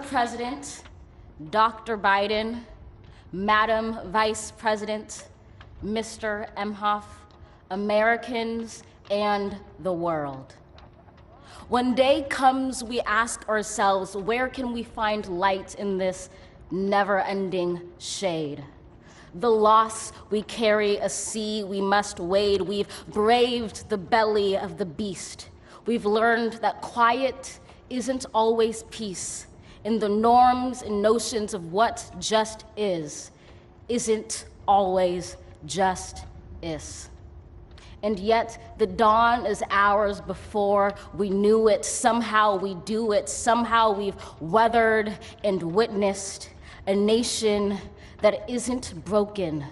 President, Dr. Biden, Madam Vice President, Mr. Emhoff, Americans, and the world. When day comes, we ask ourselves, where can we find light in this never-ending shade? The loss we carry, a sea we must wade. We've braved the belly of the beast. We've learned that quiet isn't always peace, and the norms and notions of what just isn't always just is. And yet the dawn is ours before we knew it. Somehow we do it. Somehow we've weathered and witnessed a nation that isn't broken,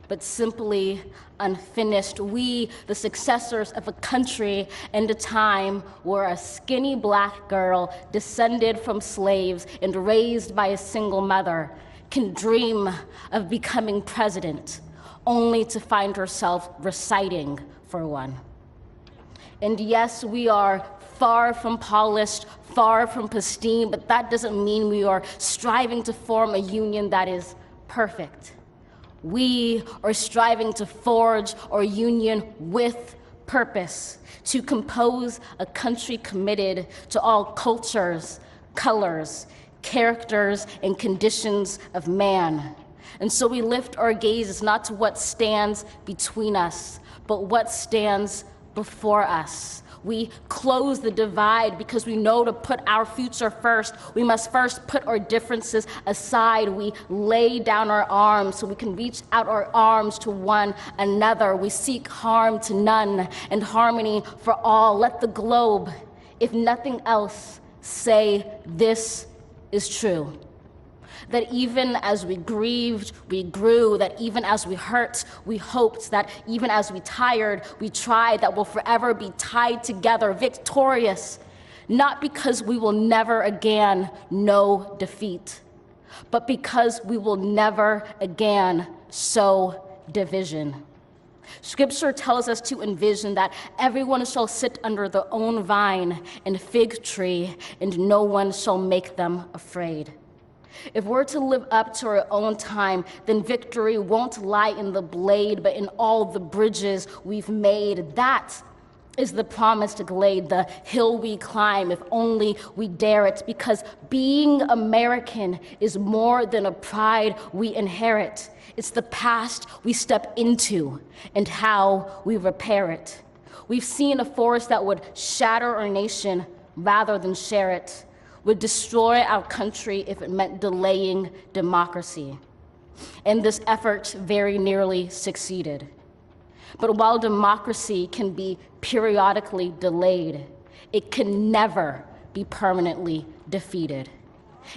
but simply unfinished. We, the successors of a country and a time where a skinny black girl descended from slaves and raised by a single mother can dream of becoming president, only to find herself reciting for one. And yes, we are far from polished, far from pristine, but that doesn't mean we are striving to form a union that is perfect. We are striving to forge our union with purpose, to compose a country committed to all cultures, colors, characters, and conditions of man. And so we lift our gazes not to what stands between us, but what stands before us. We close the divide because we know to put our future first, we must first put our differences aside. We lay down our arms so we can reach out our arms to one another. We seek harm to none and harmony for all. Let the globe, if nothing else, say this is true. That even as we grieved, we grew, that even as we hurt, we hoped, that even as we tired, we tried, that we'll forever be tied together, victorious, not because we will never again know defeat, but because we will never again sow division. Scripture tells us to envision that everyone shall sit under their own vine and fig tree, and no one shall make them afraid. If we're to live up to our own time, then victory won't lie in the blade, but in all the bridges we've made. That is the promised glade, the hill we climb, if only we dare it, because being American is more than a pride we inherit. It's the past we step into and how we repair it. We've seen a force that would shatter our nation rather than share it, would destroy our country if it meant delaying democracy. And this effort very nearly succeeded. But while democracy can be periodically delayed, it can never be permanently defeated.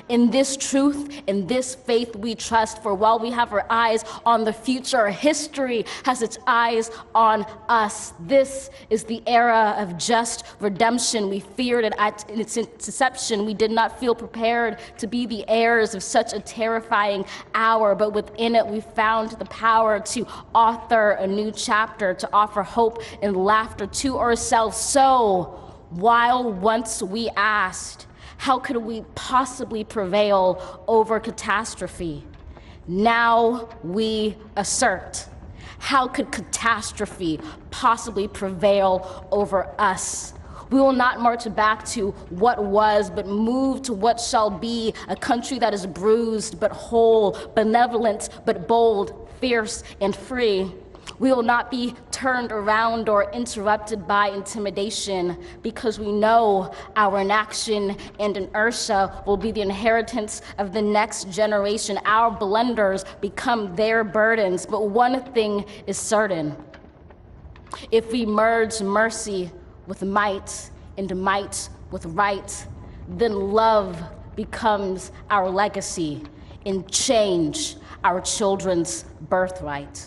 In this truth, in this faith we trust, for while we have our eyes on the future, history has its eyes on us. This is the era of just redemption. We feared it at its inception. We did not feel prepared to be the heirs of such a terrifying hour, but within it we found the power to author a new chapter, to offer hope and laughter to ourselves. So, while once we asked, how could we possibly prevail over catastrophe? Now we assert, how could catastrophe possibly prevail over us? We will not march back to what was, but move to what shall be, a country that is bruised but whole, benevolent but bold, fierce and free. We will not be turned around or interrupted by intimidation, because we know our inaction and inertia will be the inheritance of the next generation. Our blunders become their burdens, but one thing is certain. If we merge mercy with might and might with right, then love becomes our legacy and change our children's birthright.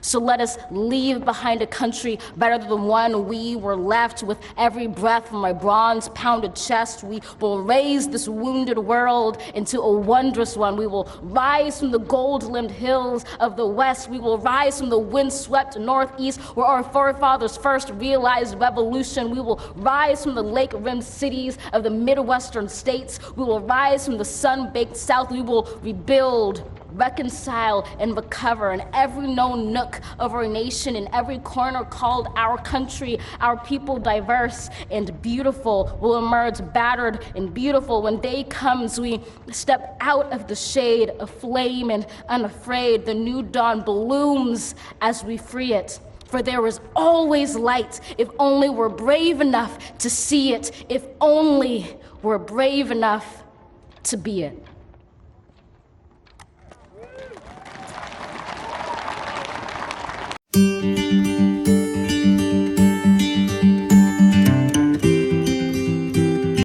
So let us leave behind a country better than the one we were left. With every breath from my bronze-pounded chest, we will raise this wounded world into a wondrous one. We will rise from the gold-limbed hills of the West. We will rise from the wind-swept Northeast, where our forefathers first realized revolution. We will rise from the lake-rimmed cities of the Midwestern states. We will rise from the sun-baked South. We will rebuild, reconcile, and recover in every known nook of our nation, in every corner called our country. Our people, diverse and beautiful, will emerge battered and beautiful. When day comes, we step out of the shade, aflame and unafraid. The new dawn blooms as we free it. For there is always light, if only we're brave enough to see it, if only we're brave enough to be it.